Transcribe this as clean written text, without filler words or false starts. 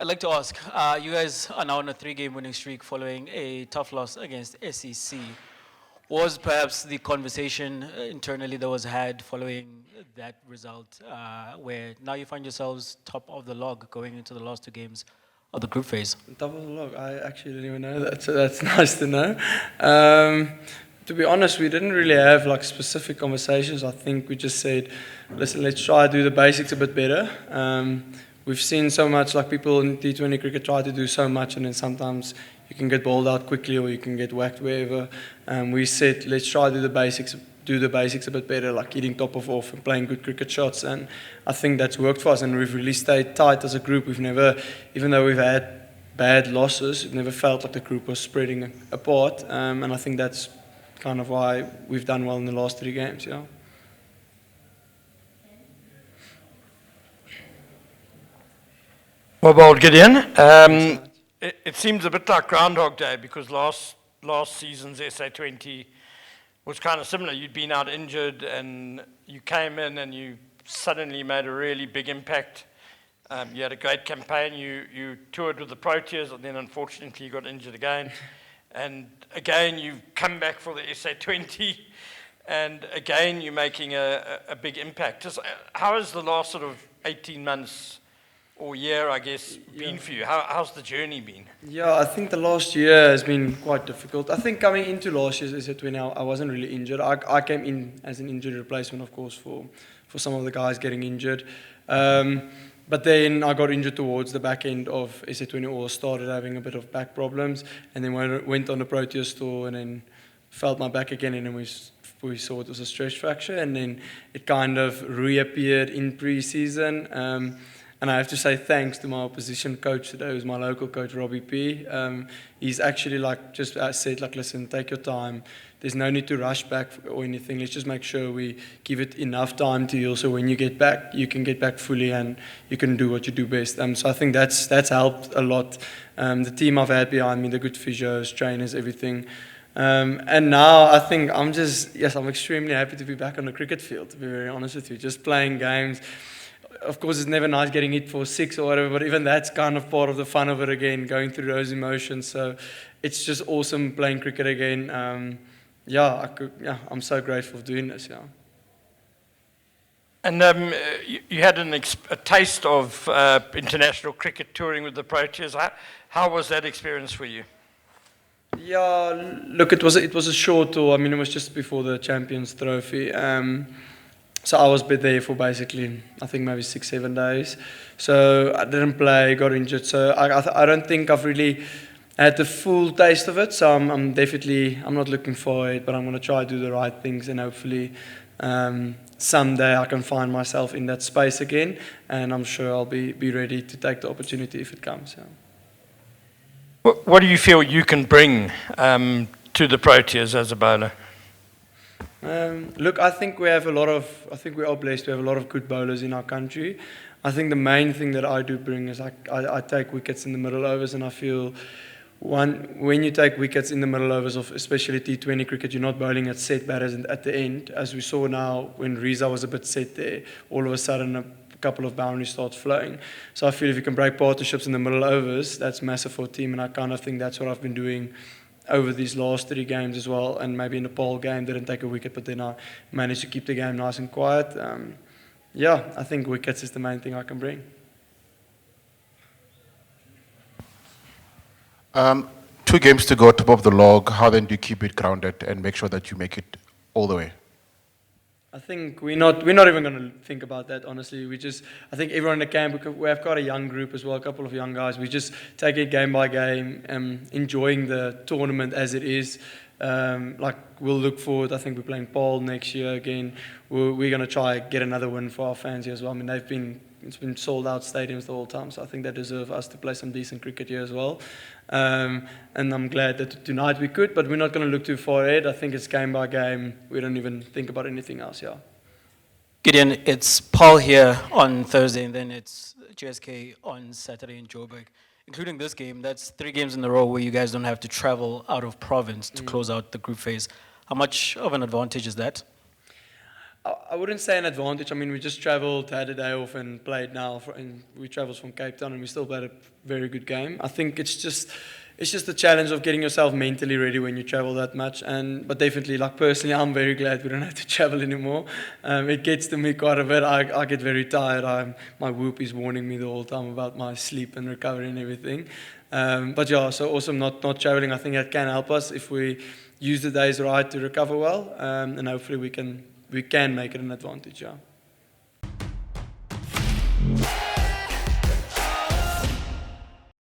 I'd like to ask, you guys are now on a 3-game winning streak following a tough loss against SEC. Was perhaps the conversation internally that was had following that result, where now you find yourselves top of the log going into the last 2 games of the group phase? Top of the log? I actually didn't even know that, so that's nice to know. To be honest, we didn't really have like specific conversations. I think we just said, listen, let's try to do the basics a bit better. We've seen so much, like people in T20 cricket try to do so much, and then sometimes you can get bowled out quickly or you can get whacked wherever. We said, let's try to do the basics a bit better, like hitting top of off and playing good cricket shots. And I think that's worked for us, and we've really stayed tight as a group. We've never, even though we've had bad losses, we've never felt like the group was spreading apart. And I think that's kind of why we've done well in the last 3 games, yeah. Well bowled, Gideon. It seems a bit like Groundhog Day because last season's SA20 was kind of similar. You'd been out injured and you came in and you suddenly made a really big impact. You had a great campaign. You toured with the Proteas and then unfortunately you got injured again. And again, you've come back for the SA20 and again you're making a big impact. Just, how has the last sort of 18 months or year, I guess, been for you? How's the journey been? Yeah, I think the last year has been quite difficult. I think coming into last year's SA20, I wasn't really injured. I came in as an injury replacement, of course, for some of the guys getting injured. But then I got injured towards the back end of SA20 or started having a bit of back problems. And then went on the Proteas tour and then felt my back again, and then we saw it was a stress fracture. And then it kind of reappeared in pre-season. And I have to say thanks to my opposition coach today, who's my local coach, Robbie P. He's actually just said, listen, take your time. There's no need to rush back or anything. Let's just make sure we give it enough time to heal so when you get back, you can get back fully and you can do what you do best. So I think that's helped a lot. The team I've had behind me, the good physios, trainers, everything. And now I think I'm extremely happy to be back on the cricket field, to be very honest with you. Just playing games. Of course, it's never nice getting hit for 6 or whatever, but even that's kind of part of the fun of it again, going through those emotions. So it's just awesome playing cricket again. I'm so grateful for doing this, yeah. And you had a taste of international cricket touring with the Proteas. How was that experience for you? Yeah, look, it was a short tour. I mean, it was just before the Champions Trophy. So I was there for basically, I think maybe 6-7 days. So I didn't play, got injured. So I don't think I've really had the full taste of it. So I'm not looking for it, but I'm going to try to do the right things and hopefully someday I can find myself in that space again. And I'm sure I'll be ready to take the opportunity if it comes. Yeah. What do you feel you can bring to the Proteas as a bowler? Look, I think we are blessed. We have a lot of good bowlers in our country. I think the main thing that I do bring is I take wickets in the middle overs, and I feel when you take wickets in the middle overs of especially T20 cricket, you're not bowling at set batters at the end, as we saw now when Riza was a bit set there. All of a sudden, a couple of boundaries starts flowing. So I feel if you can break partnerships in the middle overs, that's massive for a team, and I kind of think that's what I've been doing over these last 3 games as well, and maybe in the Paul game didn't take a wicket, but then I managed to keep the game nice and quiet. I think wickets is the main thing I can bring. 2 games to go, top of the log. How then do you keep it grounded and make sure that you make it all the way? I think we're not even going to think about that, honestly. I think everyone in the camp, we have got a young group as well, a couple of young guys. We just take it game by game, enjoying the tournament as it is. We'll look forward. I think we're playing Paul next year again. We're going to try get another win for our fans here as well. I mean, it's been sold out stadiums the whole time, so I think they deserve us to play some decent cricket here as well. And I'm glad that tonight we could, but we're not going to look too far ahead. I think it's game by game. We don't even think about anything else, yeah. Gideon, it's Paul here on Thursday, and then it's GSK on Saturday in Joburg. Including this game, that's 3 games in a row where you guys don't have to travel out of province to close out the group phase. How much of an advantage is that? I wouldn't say an advantage. I mean, we just travelled, had a day off, and played now. And we travelled from Cape Town, and we still played a very good game. I think it's just the challenge of getting yourself mentally ready when you travel that much. But definitely, like personally, I'm very glad we don't have to travel anymore. It gets to me quite a bit. I get very tired. My whoop is warning me the whole time about my sleep and recovery and everything. But yeah, so awesome not travelling. I think that can help us if we use the days right to recover well, and hopefully we can make it an advantage. Yeah.